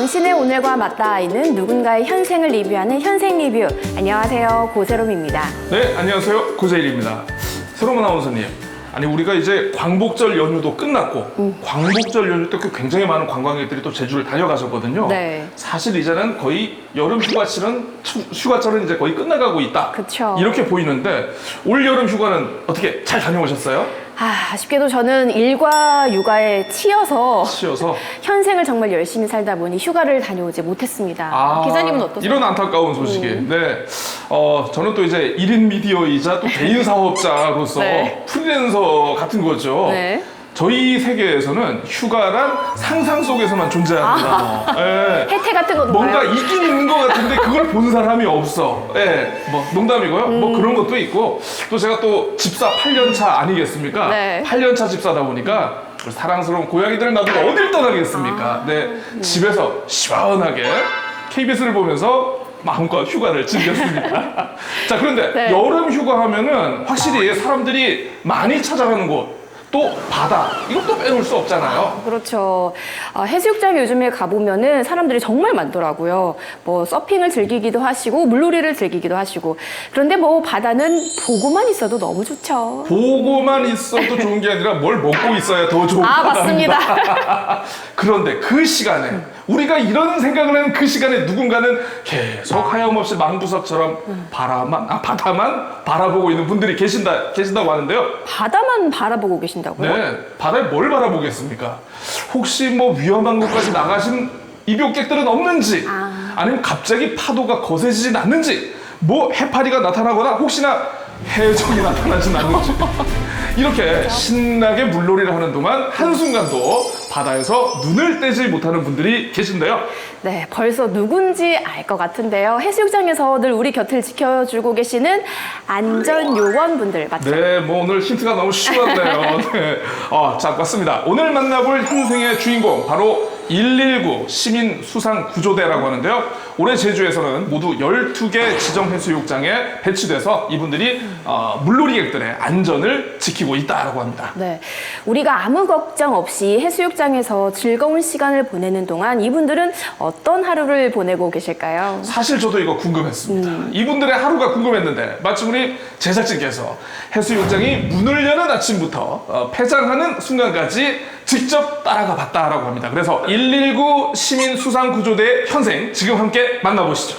당신의 오늘과 맞닿아 있는 누군가의 현생을 리뷰하는 현생 리뷰. 안녕하세요, 고세롬입니다. 네, 안녕하세요. 고세일입니다. 세롬 아나운서님, 아니 우리가 이제 광복절 연휴도 끝났고 광복절 연휴 때 굉장히 많은 관광객들이 또 제주를 다녀가셨거든요. 네. 사실 이제는 거의 여름 휴가철은 이제 거의 끝나가고 있다. 그쵸. 이렇게 보이는데 올 여름 휴가는 어떻게 잘 다녀오셨어요? 아쉽게도 저는 일과 육아에 치여서 현생을 정말 열심히 살다 보니 휴가를 다녀오지 못했습니다. 기자님은 어떠세요? 이런 안타까운 소식이. 네. 저는 또 이제 1인 미디어이자 또 개인 사업자로서 네. 프리랜서 같은 거죠. 네. 저희 세계에서는 휴가란 상상 속에서만 존재합니다. 예. 혜택 같은 것도 뭔가 봐요? 있긴 있는 것 같은데 그걸 본 사람이 없어. 예. 뭐 농담이고요. 뭐 그런 것도 있고 또 제가 또 집사 8년차 아니겠습니까? 네. 8년차 집사다 보니까 사랑스러운 고양이들을 놔두고 어딜 떠나겠습니까? 네. 집에서 시원하게 KBS를 보면서 마음껏 휴가를 즐겼습니다. 자, 그런데 네. 여름 휴가 하면은 확실히 사람들이 많이 찾아가는 곳, 또 바다, 이것도 빼놓을 수 없잖아요. 그렇죠. 해수욕장에 요즘에 가보면은 사람들이 정말 많더라고요. 뭐 서핑을 즐기기도 하시고 물놀이를 즐기기도 하시고. 그런데 뭐 바다는 보고만 있어도 너무 좋죠. 보고만 있어도 좋은 게 아니라 뭘 먹고 있어야 더 좋은 바다입니다. 맞습니다. 그런데 그 시간에 우리가 이런 생각을 하는 그 시간에 누군가는 계속 하염없이 망부석처럼 바다만 바라보고 있는 분들이 계신다고 하는데요. 바다만 바라보고 계신다고요? 네, 바다에 뭘 바라보겠습니까? 혹시 뭐 위험한 곳까지 나가신 입욕객들은 없는지, 아니면 갑자기 파도가 거세지진 않는지, 뭐 해파리가 나타나거나 혹시나 해적이 나타나진 않는지 이렇게 신나게 물놀이를 하는 동안 한순간도 바다에서 눈을 떼지 못하는 분들이 계신데요. 네, 벌써 누군지 알 것 같은데요. 해수욕장에서 늘 우리 곁을 지켜주고 계시는 안전요원분들 맞죠? 네, 뭐 오늘 힌트가 너무 쉬웠네요. 네. 자, 맞습니다. 오늘 만나볼 현생의 주인공 바로 119 시민 수상 구조대라고 하는데요. 올해 제주에서는 모두 12개 지정 해수욕장에 배치돼서 이분들이 물놀이객들의 안전을 지키고 있다고 합니다. 네, 우리가 아무 걱정 없이 해수욕장에서 즐거운 시간을 보내는 동안 이분들은 어떤 하루를 보내고 계실까요? 사실 저도 이거 궁금했습니다. 이분들의 하루가 궁금했는데 마침 우리 제작진께서 해수욕장이 문을 여는 아침부터 폐장하는 순간까지 직접 따라가 봤다라고 합니다. 그래서 119 시민 수상 구조대 현생 지금 함께 만나보시죠.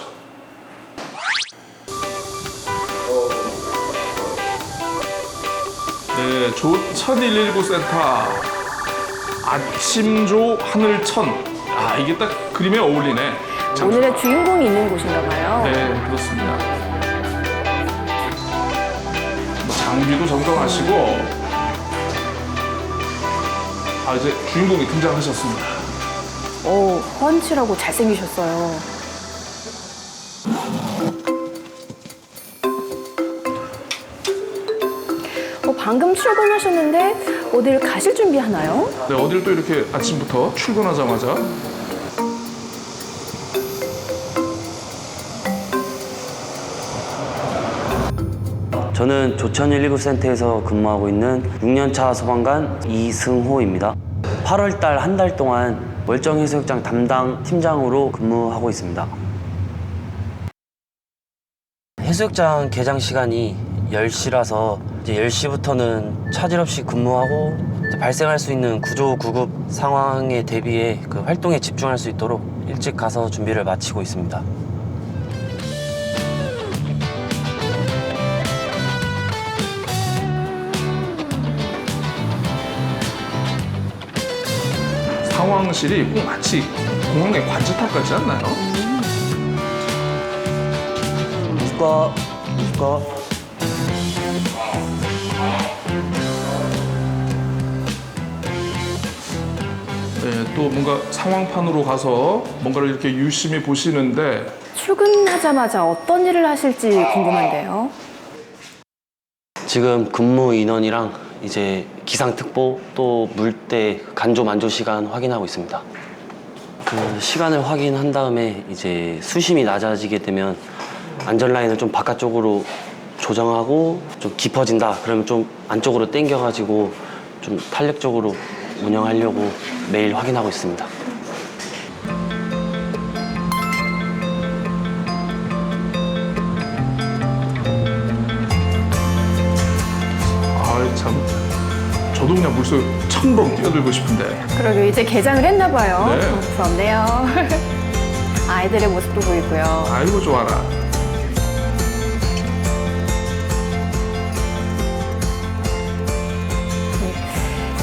네, 조천 119 센터 아침조 하늘천. 이게 딱 그림에 어울리네. 오늘의 주인공이 있는 곳인가 봐요. 네, 그렇습니다. 뭐 장비도 정정하시고 이제 주인공이 등장하셨습니다. 오, 훤칠하고 잘생기셨어요. 방금 출근하셨는데 어딜 가실 준비하나요? 네, 어딜 또 이렇게 아침부터 출근하자마자 저는 조천 119 센터에서 근무하고 있는 6년차 소방관 이승호입니다. 8월달 한 달 동안 월정해수욕장 담당 팀장으로 근무하고 있습니다. 해수욕장 개장 시간이 10시라서 이제 10시부터는 차질 없이 근무하고 발생할 수 있는 구조 구급 상황에 대비해 그 활동에 집중할 수 있도록 일찍 가서 준비를 마치고 있습니다. 상황실이 꼭 마치 공항의 관제탑 같지 않나요? 수고. 네, 또 뭔가 상황판으로 가서 뭔가를 이렇게 유심히 보시는데 출근하자마자 어떤 일을 하실지 궁금한데요. 지금 근무 인원이랑 이제 기상특보 또 물때 간조 만조 시간 확인하고 있습니다. 그 시간을 확인한 다음에 이제 수심이 낮아지게 되면 안전 라인을 좀 바깥쪽으로 조정하고 좀 깊어진다 그러면 좀 안쪽으로 당겨가지고 좀 탄력적으로 운영하려고 매일 확인하고 있습니다. 저도 그냥 물속에 첨벙 뛰어들고 싶은데. 그러게 이제 개장을 했나 봐요. 네. 부럽네요. 아이들의 모습도 보이고요. 아이고 좋아라.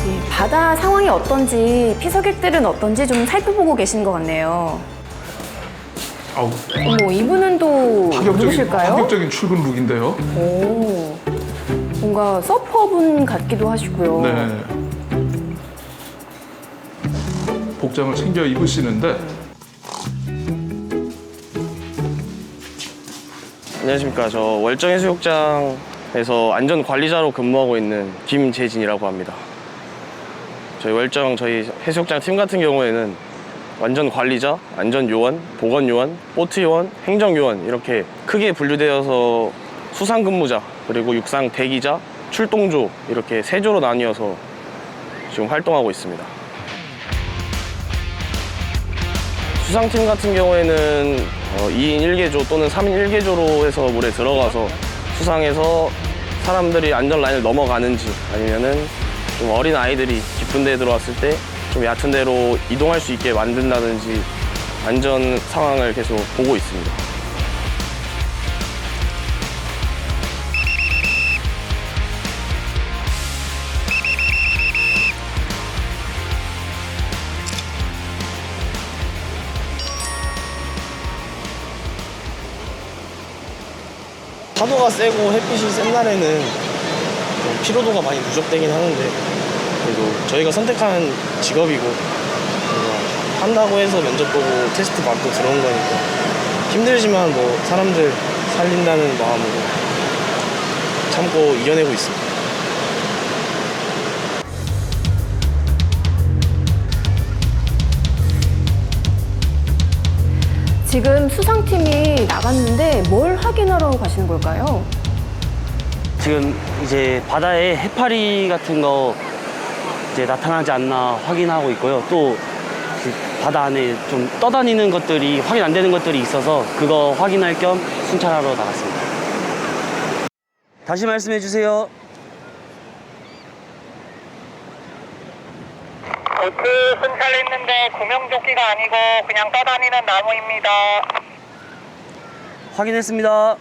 이 바다 상황이 어떤지, 피서객들은 어떤지 좀 살펴보고 계신 것 같네요. 아우, 어머, 이분은 또 누구실까요? 파격적인 출근 룩인데요. 오, 뭔가 서퍼분 같기도 하시고요. 네. 복장을 챙겨 입으시는데 안녕하십니까. 저 월정해수욕장에서 안전관리자로 근무하고 있는 김재진이라고 합니다. 저희 해수욕장 팀 같은 경우에는 안전관리자, 안전요원, 보건요원, 보트요원, 행정요원 이렇게 크게 분류되어서 수상근무자, 그리고 육상 대기자, 출동조 이렇게 세 조로 나뉘어서 지금 활동하고 있습니다. 수상팀 같은 경우에는 2인 1개조 또는 3인 1개조로 해서 물에 들어가서 수상해서 사람들이 안전 라인을 넘어가는지 아니면은 좀 어린 아이들이 깊은 데에 들어왔을 때 좀 얕은 데로 이동할 수 있게 만든다든지 안전 상황을 계속 보고 있습니다. 파도가 세고 햇빛이 센 날에는 좀 피로도가 많이 누적되긴 하는데 그래도 저희가 선택한 직업이고 그래서 한다고 해서 면접 보고 테스트 받고 들어온 거니까 힘들지만 뭐 사람들 살린다는 마음으로 참고 이겨내고 있습니다. 지금 수상팀이 나갔는데 뭘 확인하러 가시는 걸까요? 지금 이제 바다에 해파리 같은 거 이제 나타나지 않나 확인하고 있고요. 또 그 바다 안에 좀 떠다니는 것들이 확인 안 되는 것들이 있어서 그거 확인할 겸 순찰하러 나갔습니다. 다시 말씀해 주세요. 보트 순찰했는데 구명조끼가 아니고 그냥 떠다니는 나무입니다. 확인했습니다.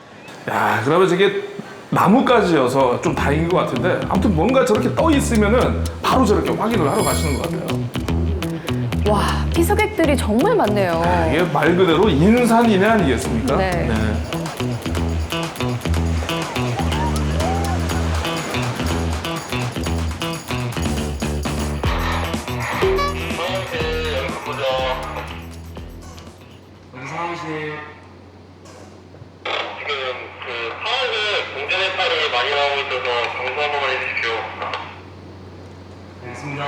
야, 그러면 저게 나뭇가지여서 좀 다행인 것 같은데 아무튼 뭔가 저렇게 떠 있으면은 바로 저렇게 확인을 하러 가시는 것 같아요. 와, 피서객들이 정말 많네요. 이게 말 그대로 인산인해 아니겠습니까? 네. 사무실. 지금 상황에 공전 해파리 많이 나오고 있어서 방수 한 번만 해주십시오. 알겠습니다.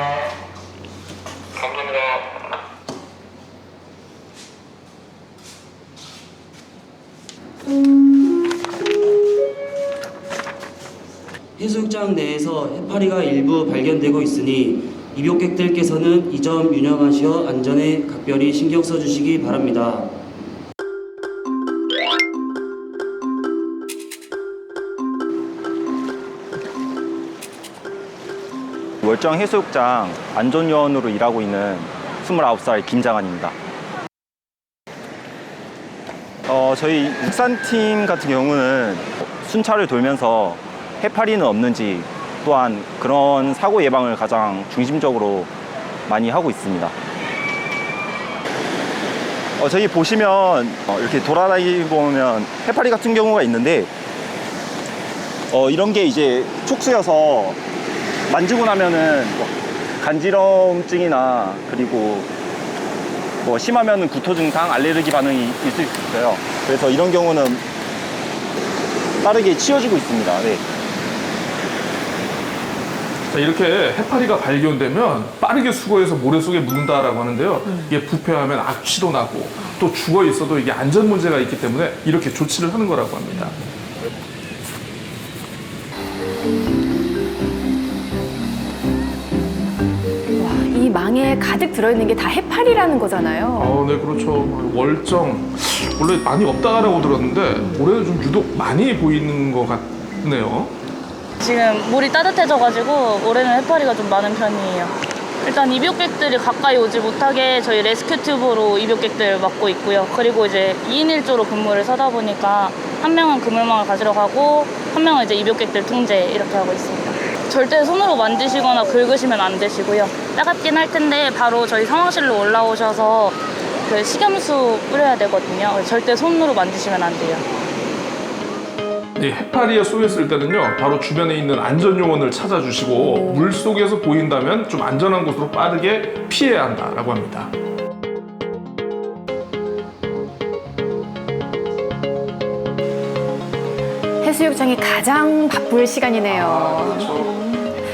감사합니다. 해수욕장 내에서 해파리가 일부 발견되고 있으니 입욕객들께서는 이 점 유념하시어 안전에 각별히 신경 써주시기 바랍니다. 월정 해수욕장 안전요원으로 일하고 있는 29살 김장한입니다. 저희 육산팀 같은 경우는 순찰을 돌면서 해파리는 없는지 또한 그런 사고 예방을 가장 중심적으로 많이 하고 있습니다. 저기 보시면 이렇게 돌아다니고 보면 해파리 같은 경우가 있는데 이런 게 이제 촉수여서 만지고 나면은 뭐 간지럼증이나 그리고 뭐 심하면은 구토 증상, 알레르기 반응이 있을 수 있어요. 그래서 이런 경우는 빠르게 치워지고 있습니다. 네. 자, 이렇게 해파리가 발견되면 빠르게 수거해서 모래 속에 묻는다라고 하는데요. 이게 부패하면 악취도 나고 또 죽어 있어도 이게 안전 문제가 있기 때문에 이렇게 조치를 하는 거라고 합니다. 와, 이 망에 가득 들어있는 게 다 해파리라는 거잖아요. 네, 그렇죠. 월정 원래 많이 없다라고 들었는데 올해는 좀 유독 많이 보이는 것 같네요. 지금 물이 따뜻해져가지고 올해는 해파리가 좀 많은 편이에요. 일단 입욕객들이 가까이 오지 못하게 저희 레스큐 튜브로 입욕객들 맡고 있고요. 그리고 이제 2인 1조로 근무를 서다 보니까 한 명은 그물망을 가지러 가고 한 명은 이제 입욕객들 통제 이렇게 하고 있습니다. 절대 손으로 만지시거나 긁으시면 안 되시고요. 따갑긴 할 텐데 바로 저희 상황실로 올라오셔서 그 식염수 뿌려야 되거든요. 절대 손으로 만지시면 안 돼요. 이 해파리에 쏘였을 때는요, 바로 주변에 있는 안전요원을 찾아주시고 물 속에서 보인다면 좀 안전한 곳으로 빠르게 피해야 한다라고 합니다. 해수욕장이 가장 바쁠 시간이네요. 그렇죠.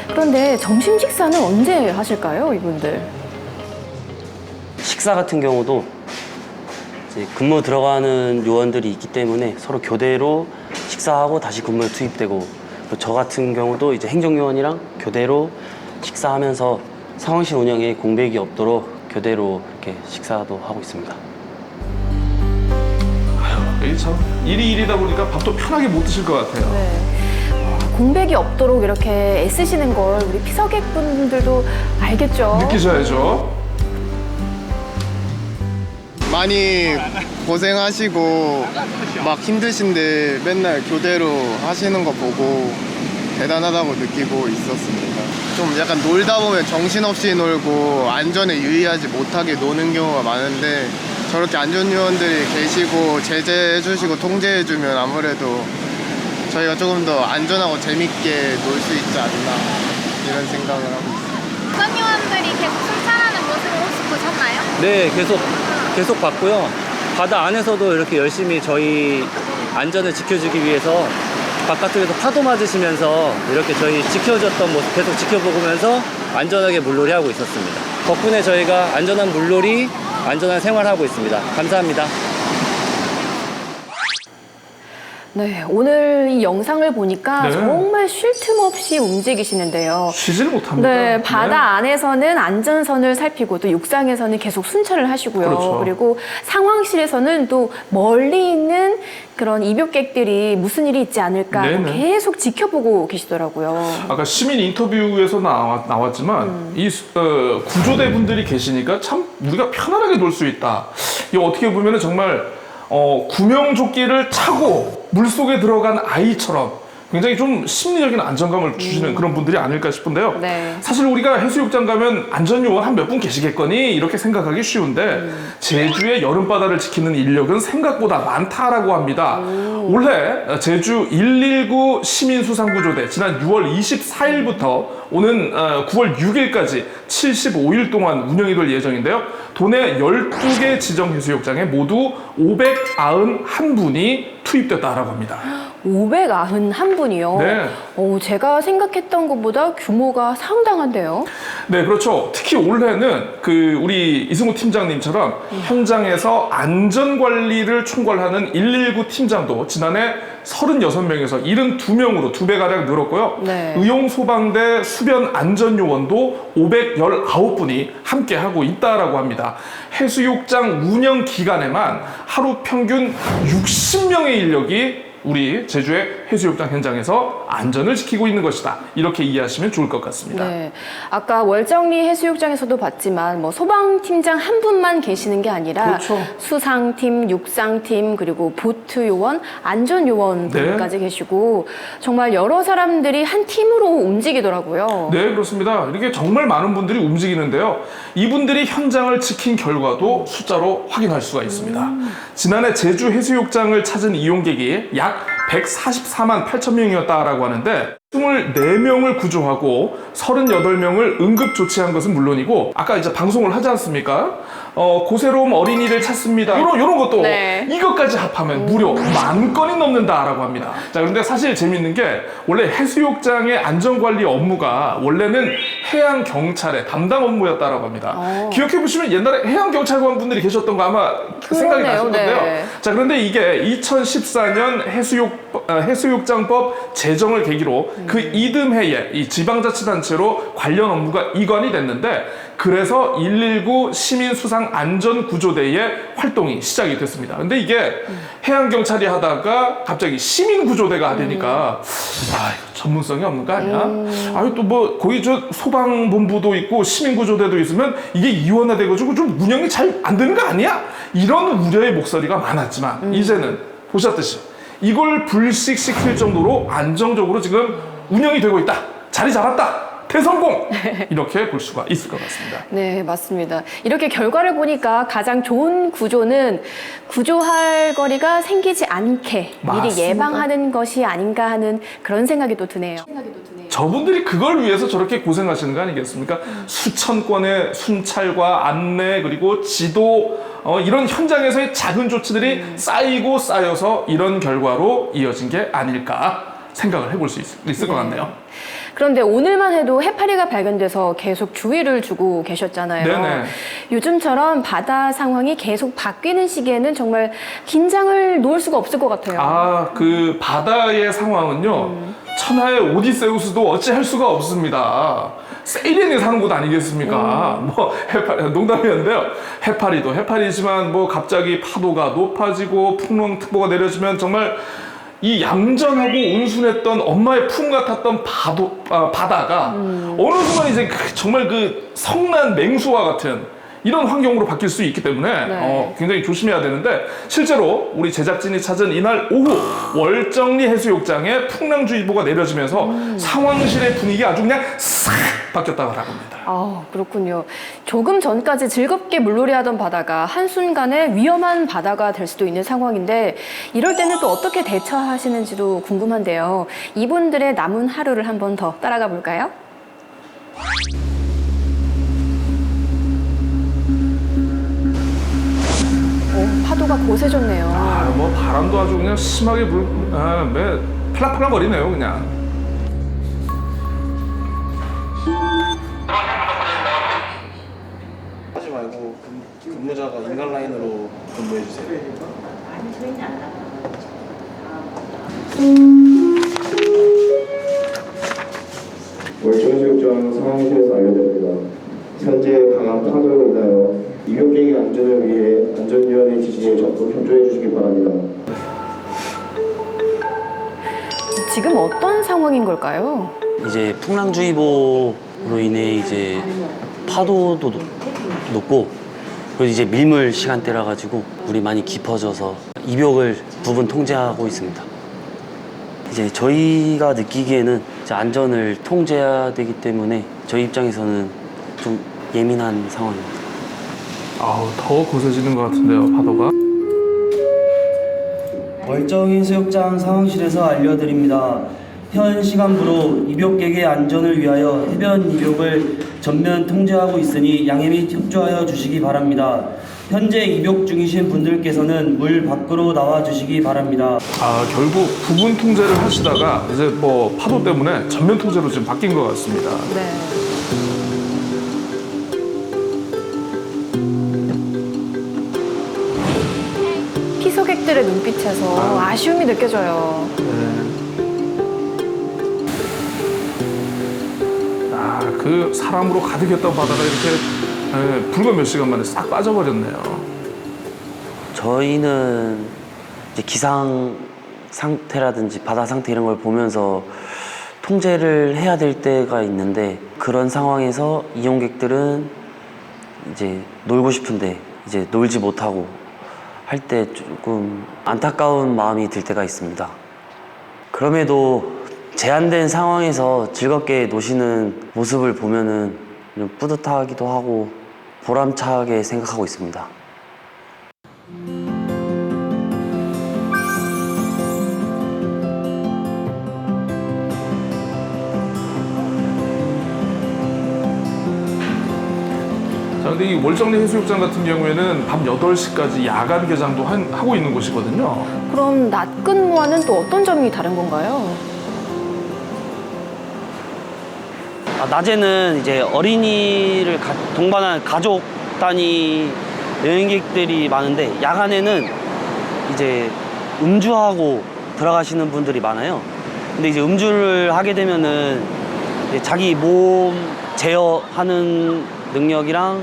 그런데 점심 식사는 언제 하실까요, 이분들? 식사 같은 경우도 이제 근무 들어가는 요원들이 있기 때문에 서로 교대로 식사하고 다시 근무에 투입되고, 또 저 같은 경우도 이제 행정요원이랑 교대로 식사하면서 상황실 운영에 공백이 없도록 교대로 이렇게 식사도 하고 있습니다. 이게 참 일이 일이다 보니까 밥도 편하게 못 드실 것 같아요. 네. 공백이 없도록 이렇게 애쓰시는 걸 우리 피서객분들도 알겠죠? 느끼셔야죠. 많이 고생하시고 막 힘드신데 맨날 교대로 하시는 거 보고 대단하다고 느끼고 있었습니다. 좀 약간 놀다 보면 정신없이 놀고 안전에 유의하지 못하게 노는 경우가 많은데 저렇게 안전요원들이 계시고 제재해주시고 통제해주면 아무래도 저희가 조금 더 안전하고 재밌게 놀 수 있지 않나 이런 생각을 하고 있습니다. 안전요원들이 계속 순찰하는 모습을 혹시 보셨나요? 네, 계속 봤고요. 바다 안에서도 이렇게 열심히 저희 안전을 지켜주기 위해서 바깥쪽에서 파도 맞으시면서 이렇게 저희 지켜줬던 모습 계속 지켜보면서 안전하게 물놀이 하고 있었습니다. 덕분에 저희가 안전한 물놀이, 안전한 생활하고 있습니다. 감사합니다. 네, 오늘 이 영상을 보니까 네. 정말 쉴 틈 없이 움직이시는데요. 쉬질 못합니다. 네, 바다 안에서는 안전선을 살피고 또 육상에서는 계속 순찰을 하시고요. 그렇죠. 그리고 상황실에서는 또 멀리 있는 그런 입욕객들이 무슨 일이 있지 않을까 네네. 계속 지켜보고 계시더라고요. 아까 시민 인터뷰에서 나왔지만 이 구조대 분들이 계시니까 참 우리가 편안하게 놀 수 있다. 이 어떻게 보면은 정말 구명조끼를 차고 물속에 들어간 아이처럼 굉장히 좀 심리적인 안정감을 주시는 그런 분들이 아닐까 싶은데요. 네. 사실 우리가 해수욕장 가면 안전요원 한 몇 분 계시겠거니 이렇게 생각하기 쉬운데 제주의 여름바다를 지키는 인력은 생각보다 많다라고 합니다. 올해 제주 119 시민수상구조대 지난 6월 24일부터 오는 9월 6일까지 75일 동안 운영이 될 예정인데요. 도내 12개 지정 해수욕장에 모두 591분이 투입됐다라고 합니다. 591분이요? 네. 제가 생각했던 것보다 규모가 상당한데요. 네, 그렇죠. 특히 올해는 우리 이승우 팀장님처럼 현장에서 안전관리를 총괄하는 119 팀장도 지난해 36명에서 72명으로 2배가량 늘었고요. 네. 의용소방대 수변안전요원도 519분이 함께하고 있다라고 합니다. 해수욕장 운영 기간에만 하루 평균 60명의 인력이 우리 제주의 해수욕장 현장에서 안전을 지키고 있는 것이다. 이렇게 이해하시면 좋을 것 같습니다. 네, 아까 월정리 해수욕장에서도 봤지만 뭐 소방팀장 한 분만 계시는 게 아니라 그렇죠. 수상팀, 육상팀, 그리고 보트 요원, 안전 요원 분까지 계시고 정말 여러 사람들이 한 팀으로 움직이더라고요. 네, 그렇습니다. 이렇게 정말 많은 분들이 움직이는데요. 이분들이 현장을 지킨 결과도 숫자로 확인할 수가 있습니다. 지난해 제주 해수욕장을 찾은 이용객이 약 144만 8천 명이었다라고 하는데 24명을 구조하고 38명을 응급 조치한 것은 물론이고 아까 이제 방송을 하지 않습니까? 고세로움 어린이를 찾습니다. 이런 것도 네. 이것까지 합하면 무려 10,000건이 넘는다라고 합니다. 자, 그런데 사실 재밌는 게 원래 해수욕장의 안전관리 업무가 원래는 해양경찰의 담당 업무였다라고 합니다. 기억해 보시면 옛날에 해양경찰관 분들이 계셨던 거 아마 생각이 나실 건데요. 네. 자, 그런데 이게 2014년 해수욕장법 제정을 계기로 그 이듬해에 이 지방자치단체로 관련 업무가 이관이 됐는데 그래서 119 시민수상안전구조대의 활동이 시작이 됐습니다. 근데 이게 해양경찰이 하다가 갑자기 시민구조대가 되니까 전문성이 없는 거 아니야? 아유, 또 뭐 거기 저 소방본부도 있고 시민구조대도 있으면 이게 이원화돼가지고 좀 운영이 잘 안 되는 거 아니야? 이런 우려의 목소리가 많았지만 이제는 보셨듯이 이걸 불식시킬 정도로 안정적으로 지금 운영이 되고 있다. 자리 잡았다. 대성공! 이렇게 볼 수가 있을 것 같습니다. 네, 맞습니다. 이렇게 결과를 보니까 가장 좋은 구조는 구조할 거리가 생기지 않게 맞습니다. 미리 예방하는 것이 아닌가 하는 그런 생각이 또 드네요. 저분들이 그걸 위해서 저렇게 고생하시는 거 아니겠습니까? 수천 건의 순찰과 안내 그리고 지도 이런 현장에서의 작은 조치들이 쌓이고 쌓여서 이런 결과로 이어진 게 아닐까 생각을 해볼 수 있을 것 같네요. 그런데 오늘만 해도 해파리가 발견돼서 계속 주의를 주고 계셨잖아요. 네네. 요즘처럼 바다 상황이 계속 바뀌는 시기에는 정말 긴장을 놓을 수가 없을 것 같아요. 그 바다의 상황은요. 천하의 오디세우스도 어찌할 수가 없습니다. 세일링에 사는 곳 아니겠습니까? 뭐 농담이었는데요. 해파리도 해파리지만 뭐 갑자기 파도가 높아지고 풍랑특보가 내려지면 정말 이 얌전하고 온순했던 엄마의 품 같았던 바다가 어느 순간 이제 정말 그 성난 맹수와 같은 이런 환경으로 바뀔 수 있기 때문에 굉장히 조심해야 되는데 실제로 우리 제작진이 찾은 이날 오후 월정리 해수욕장에 풍랑주의보가 내려지면서 상황실의 분위기가 아주 그냥 싹 바뀌었다고 합니다. 그렇군요. 조금 전까지 즐겁게 물놀이 하던 바다가 한순간에 위험한 바다가 될 수도 있는 상황인데 이럴 때는 또 어떻게 대처하시는지도 궁금한데요. 이분들의 남은 하루를 한번 더 따라가 볼까요? 파도가 고세졌네요. 뭐 바람도 아주 그냥 심하게 팔랑팔랑 거리네요, 그냥. 하지 말고 근무자가 인간 라인으로 근무해 주세요. 월정해수욕장 상황실에서 알려드립니다. 현재 강한 파도로 인하여 입욕객의 안전을 위해 안전위원회 지시에 적극 협조해 주시기 바랍니다. 지금 어떤 상황인 걸까요? 이제 풍랑주의보로 인해 이제 파도도 높고 그리고 이제 밀물 시간대라 가지고 물이 많이 깊어져서 입욕을 부분 통제하고 있습니다. 이제 저희가 느끼기에는 이제 안전을 통제해야 되기 때문에 저희 입장에서는 좀 예민한 상황입니다. 더 고세지는 것 같은데요, 파도가. 월정해수욕장 상황실에서 알려드립니다. 현 시간부로 입욕객의 안전을 위하여 해변 입욕을 전면 통제하고 있으니 양해 및 협조하여 주시기 바랍니다. 현재 입욕 중이신 분들께서는 물 밖으로 나와 주시기 바랍니다. 결국 부분 통제를 하시다가 이제 뭐 파도 때문에 전면 통제로 지금 바뀐 것 같습니다. 네. 피서객들의 눈빛에서 아쉬움이 느껴져요. 그 사람으로 가득했던 바다가 이렇게 불과 몇 시간 만에 싹 빠져버렸네요. 저희는 이제 기상 상태라든지 바다 상태 이런 걸 보면서 통제를 해야 될 때가 있는데 그런 상황에서 이용객들은 이제 놀고 싶은데 이제 놀지 못하고 할 때 조금 안타까운 마음이 들 때가 있습니다. 그럼에도 제한된 상황에서 즐겁게 노시는 모습을 보면은 좀 뿌듯하기도 하고 보람차게 생각하고 있습니다. 근데 이 월정리 해수욕장 같은 경우에는 밤 8시까지 야간 개장도 하고 있는 곳이거든요. 그럼 낮 근무와는 또 어떤 점이 다른 건가요? 낮에는 이제 어린이를 동반한 가족 단위 여행객들이 많은데 야간에는 이제 음주하고 들어가시는 분들이 많아요. 근데 이제 음주를 하게 되면은 이제 자기 몸 제어하는 능력이랑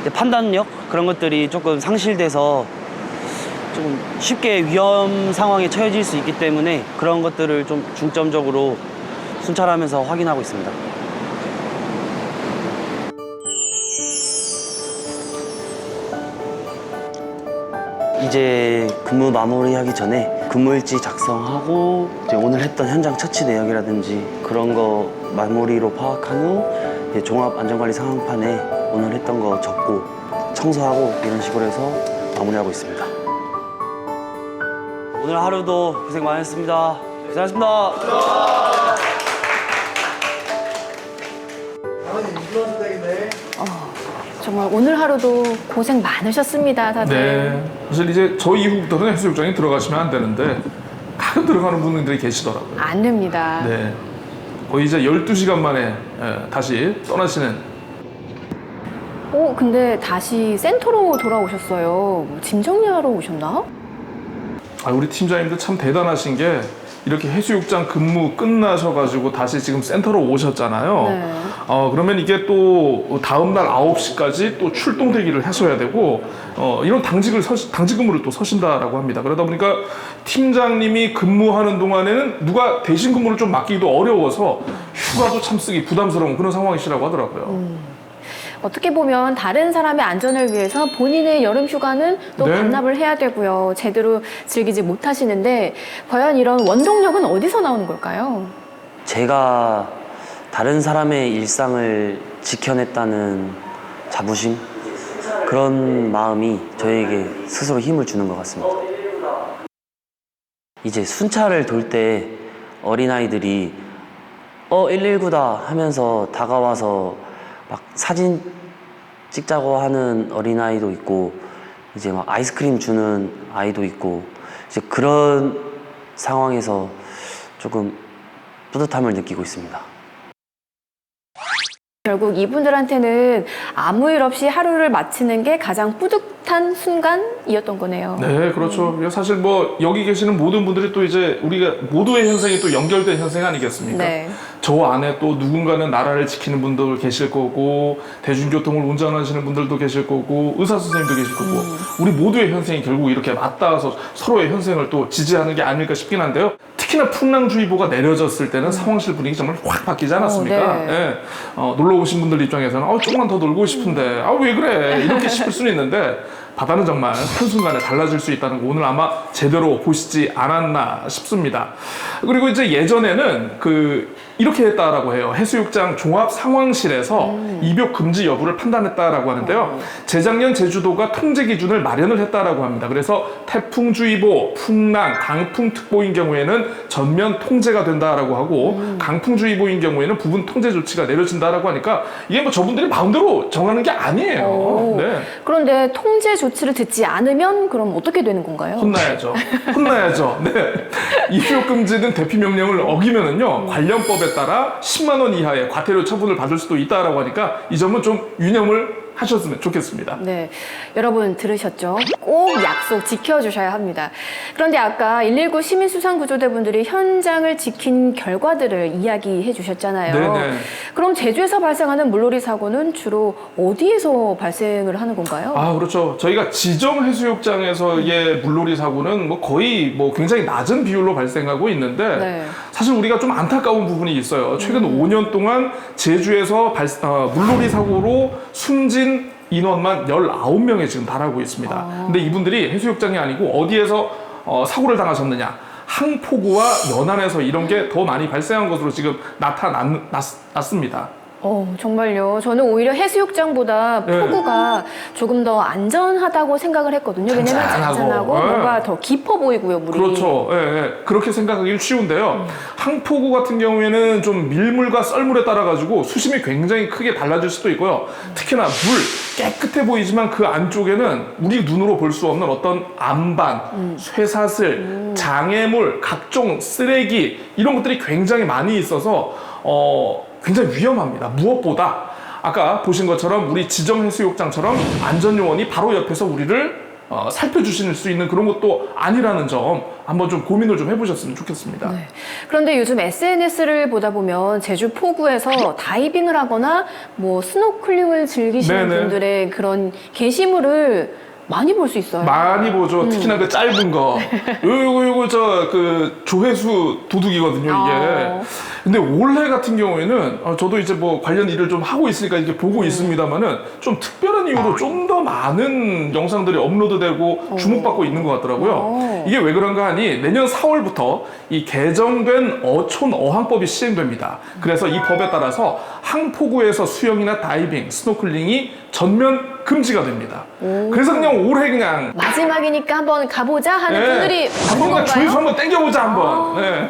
이제 판단력 그런 것들이 조금 상실돼서 조금 쉽게 위험 상황에 처해질 수 있기 때문에 그런 것들을 좀 중점적으로 순찰하면서 확인하고 있습니다. 이제 근무 마무리하기 전에 근무일지 작성하고 이제 오늘 했던 현장 처치 내역이라든지 그런 거 마무리로 파악한 후 이제 종합안전관리 상황판에 오늘 했던 거 적고 청소하고 이런 식으로 해서 마무리하고 있습니다. 오늘 하루도 고생 많으셨습니다. 고생하셨습니다. 정말 오늘 하루도 고생 많으셨습니다, 다들. 네. 사실 이제 저 이후부터는 해수욕장에 들어가시면 안 되는데 가끔 들어가는 분들이 계시더라고요. 안 됩니다. 네. 거의 이제 12시간 만에 다시 떠나시는. 근데 다시 센터로 돌아오셨어요. 짐 정리하러 오셨나? 우리 팀장님들 참 대단하신 게 이렇게 해수욕장 근무 끝나셔가지고 다시 지금 센터로 오셨잖아요. 네. 그러면 이게 또 다음날 9시까지 또 출동 대기를 하셔야 되고 이런 당직 근무를 또 서신다라고 합니다. 그러다 보니까 팀장님이 근무하는 동안에는 누가 대신 근무를 좀 맡기기도 어려워서 휴가도 참 쓰기 부담스러운 그런 상황이시라고 하더라고요. 어떻게 보면 다른 사람의 안전을 위해서 본인의 여름 휴가는 또 네. 반납을 해야 되고요. 제대로 즐기지 못하시는데 과연 이런 원동력은 어디서 나오는 걸까요? 제가 다른 사람의 일상을 지켜냈다는 자부심? 그런 마음이 저에게 스스로 힘을 주는 것 같습니다. 이제 순찰을 돌 때 어린아이들이 119다 하면서 다가와서 막 사진 찍자고 하는 어린아이도 있고 이제 막 아이스크림 주는 아이도 있고 이제 그런 상황에서 조금 뿌듯함을 느끼고 있습니다. 결국 이분들한테는 아무 일 없이 하루를 마치는 게 가장 뿌듯한 순간이었던 거네요. 네, 그렇죠. 사실 뭐 여기 계시는 모든 분들이 또 이제 우리가 모두의 현생이 또 연결된 현생 아니겠습니까? 네. 저 안에 또 누군가는 나라를 지키는 분들 계실 거고 대중교통을 운전하시는 분들도 계실 거고 의사 선생님도 계실 거고 우리 모두의 현생이 결국 이렇게 맞닿아서 서로의 현생을 또 지지하는 게 아닐까 싶긴 한데요. 특히나 풍랑주의보가 내려졌을 때는 상황실 분위기 정말 확 바뀌지 않았습니까? 네. 놀러 오신 분들 입장에서는 조금만 더 놀고 싶은데 왜 그래 이렇게 싶을 수는 있는데 바다는 정말 한순간에 달라질 수 있다는 거 오늘 아마 제대로 보시지 않았나 싶습니다. 그리고 이제 예전에는 이렇게 했다라고 해요. 해수욕장 종합 상황실에서 입욕 금지 여부를 판단했다라고 하는데요. 재작년 제주도가 통제 기준을 마련을 했다라고 합니다. 그래서 태풍주의보, 풍랑, 강풍특보인 경우에는 전면 통제가 된다라고 하고 강풍주의보인 경우에는 부분 통제 조치가 내려진다라고 하니까 이게 뭐 저분들이 마음대로 정하는 게 아니에요. 네. 그런데 통제 조치를 듣지 않으면 그럼 어떻게 되는 건가요? 혼나야죠. 혼나야죠. 네. 입욕 금지는 대피 명령을 어기면은요 관련법에 따라 10만 원 이하의 과태료 처분을 받을 수도 있다라고 하니까 이 점은 좀 유념을 하셨으면 좋겠습니다. 네, 여러분 들으셨죠? 꼭 약속 지켜주셔야 합니다. 그런데 아까 119 시민수상구조대분들이 현장을 지킨 결과들을 이야기해 주셨잖아요. 네네. 그럼 제주에서 발생하는 물놀이 사고는 주로 어디에서 발생을 하는 건가요? 그렇죠. 저희가 지정 해수욕장에서의 물놀이 사고는 뭐 거의 굉장히 낮은 비율로 발생하고 있는데 네. 사실 우리가 좀 안타까운 부분이 있어요. 최근 5년 동안 제주에서 물놀이 사고로 숨진 인원만 19명에 지금 달하고 있습니다. 근데 이분들이 해수욕장이 아니고 어디에서 사고를 당하셨느냐. 항포구와 연안에서 이런 게 더 많이 발생한 것으로 지금 나타났습니다. 정말요. 저는 오히려 해수욕장보다 네. 포구가 조금 더 안전하다고 생각을 했거든요. 왜냐면 잔잔하고 네. 뭔가 더 깊어 보이고요, 물이. 그렇죠. 그렇게 생각하기 쉬운데요. 항포구 같은 경우에는 좀 밀물과 썰물에 따라 가지고 수심이 굉장히 크게 달라질 수도 있고요. 특히나 물 깨끗해 보이지만 그 안쪽에는 우리 눈으로 볼 수 없는 어떤 암반, 쇠사슬, 장애물, 각종 쓰레기 이런 것들이 굉장히 많이 있어서 굉장히 위험합니다. 무엇보다 아까 보신 것처럼 우리 지정 해수욕장처럼 안전요원이 바로 옆에서 우리를 살펴주실 수 있는 그런 것도 아니라는 점 한번 좀 고민을 좀 해보셨으면 좋겠습니다. 네. 그런데 요즘 SNS를 보다 보면 제주 포구에서 다이빙을 하거나 뭐 스노클링을 즐기시는 네네. 분들의 그런 게시물을 많이 볼 수 있어요. 많이 보죠. 특히나 그 짧은 거. 요거 그 조회수 도둑이거든요, 이게. 근데 올해 같은 경우에는 저도 이제 뭐 관련 일을 좀 하고 있으니까 이렇게 보고 있습니다만은 좀 특별한 이유로 좀 더 많은 영상들이 업로드되고 주목받고 있는 것 같더라고요. 이게 왜 그런가 하니 내년 4월부터 이 개정된 어촌 어항법이 시행됩니다. 그래서 이 법에 따라서 항포구에서 수영이나 다이빙, 스노클링이 전면 금지가 됩니다. 그래서 그냥 올해 그냥 마지막이니까 한번 가보자 하는 분들이 한번 많은 그냥 조회수 건가요? 한번 땡겨보자 한번. 네.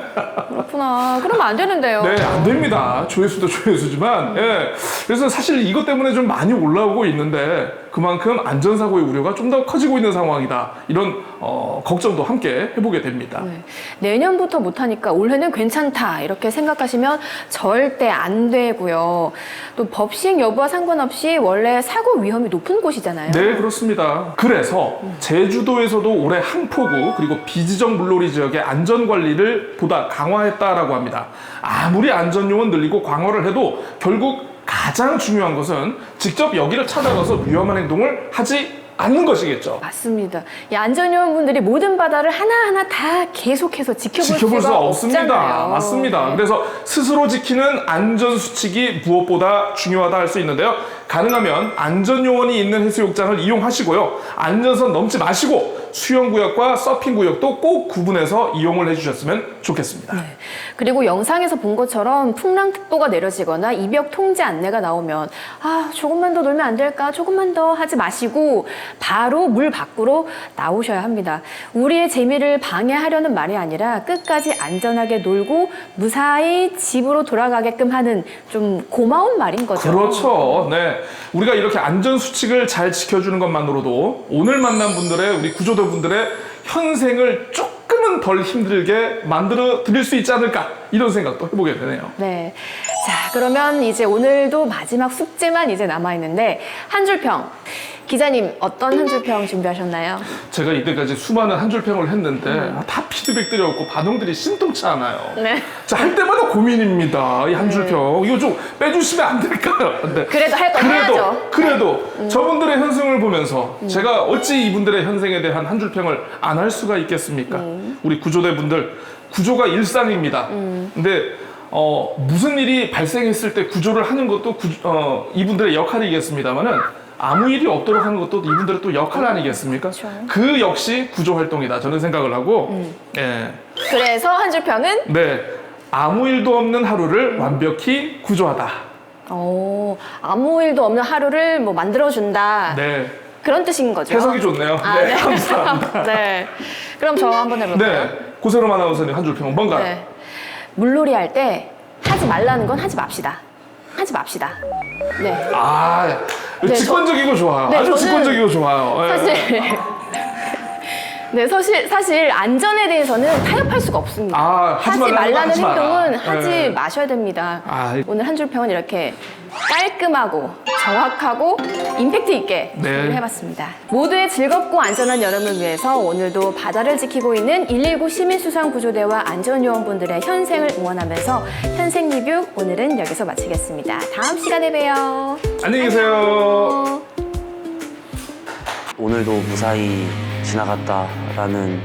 그렇구나. 그러면 안 되는데요. 네, 안 됩니다. 조회수도 조회수지만. 예. 그래서 사실 이것 때문에 좀 많이 올라오고 있는데 그만큼 안전사고의 우려가 좀 더 커지고 있는 상황이다. 이런 걱정도 함께 해보게 됩니다. 네. 내년부터 못하니까 올해는 괜찮다 이렇게 생각하시면 절대 안 되고요. 또 법 시행 여부와 상관없이 원래 사고 위험이 높은 곳이잖아요. 네, 그렇습니다. 그래서 제주도에서도 올해 항포구 그리고 비지정 물놀이 지역의 안전관리를 보다 강화했다라고 합니다. 아무리 안전요원 늘리고 강화를 해도 결국 가장 중요한 것은 직접 여기를 찾아가서 위험한 행동을 하지 않는 것이겠죠. 맞습니다. 이 안전요원분들이 모든 바다를 하나하나 다 계속해서 지켜볼 수 수가 없습니다. 없잖아요. 맞습니다. 네. 그래서 스스로 지키는 안전수칙이 무엇보다 중요하다 할 수 있는데요. 가능하면 안전요원이 있는 해수욕장을 이용하시고요. 안전선 넘지 마시고 수영구역과 서핑구역도 꼭 구분해서 이용을 해주셨으면 좋겠습니다. 네. 그리고 영상에서 본 것처럼 풍랑특보가 내려지거나 이벽 통제 안내가 나오면 조금만 더 놀면 안 될까? 조금만 더 하지 마시고 바로 물 밖으로 나오셔야 합니다. 우리의 재미를 방해하려는 말이 아니라 끝까지 안전하게 놀고 무사히 집으로 돌아가게끔 하는 좀 고마운 말인 거죠. 그렇죠. 네. 우리가 이렇게 안전수칙을 잘 지켜주는 것만으로도 오늘 만난 분들의 우리 구조대분들의 현생을 조금은 덜 힘들게 만들어 드릴 수 있지 않을까 이런 생각도 해보게 되네요. 네. 자, 그러면 이제 오늘도 마지막 숙제만 이제 남아있는데 한 줄 평. 기자님 어떤 한 줄 평 준비하셨나요? 제가 이때까지 수많은 한 줄 평을 했는데 다 피드백들이 없고 반응들이 신통치 않아요. 네. 자, 할 때마다 고민입니다. 이 한 줄 평. 이거 좀 빼주시면 안 될까요? 근데 그래도 할 건 해야죠. 그래도 저분들의 현생을 보면서 제가 어찌 이분들의 현생에 대한 한 줄 평을 안 할 수가 있겠습니까? 우리 구조대 분들, 구조가 일상입니다. 근데 무슨 일이 발생했을 때 구조를 하는 것도 이분들의 역할이겠습니다만은 아무 일이 없도록 하는 것도 이분들의 또 역할 아니겠습니까? 그 역시 구조 활동이다. 저는 생각을 하고, 예. 그래서 한 줄 평은? 네. 아무 일도 없는 하루를 완벽히 구조하다. 아무 일도 없는 하루를 뭐 만들어준다. 네. 그런 뜻인 거죠. 해석이 좋네요. 네, 감사합니다. 네. 그럼 저 한번 해볼까요? 네. 고세롬 아나운서님 한 줄 평 뭔가요? 네. 물놀이 할 때 하지 말라는 건 하지 맙시다. 하지 맙시다. 네. 네, 직관적이고 좋아요. 네, 아주 저는 직관적이고 좋아요. 사실 안전에 대해서는 타협할 수가 없습니다. 하지 하지 말라는 하지 마라. 행동은 네. 하지 마셔야 됩니다. 오늘 한 줄 평은 이렇게 깔끔하고 정확하고 임팩트 있게 준비를 해봤습니다. 모두의 즐겁고 안전한 여름을 위해서 오늘도 바다를 지키고 있는 119 시민수상구조대와 안전요원분들의 현생을 응원하면서 현생 리뷰 오늘은 여기서 마치겠습니다. 다음 시간에 봬요. 안녕히 계세요. 오늘도 무사히 지나갔다라는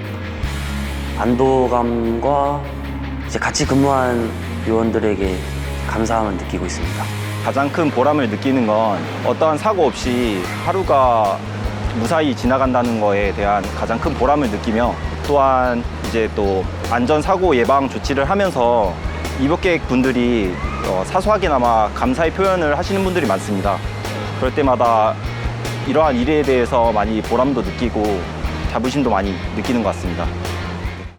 안도감과 이제 같이 근무한 요원들에게 감사함을 느끼고 있습니다. 가장 큰 보람을 느끼는 건 어떠한 사고 없이 하루가 무사히 지나간다는 거에 대한 가장 큰 보람을 느끼며 또한 이제 또 안전사고 예방 조치를 하면서 입역객 분들이 사소하게나마 감사의 표현을 하시는 분들이 많습니다. 그럴 때마다 이러한 일에 대해서 많이 보람도 느끼고 자부심도 많이 느끼는 것 같습니다.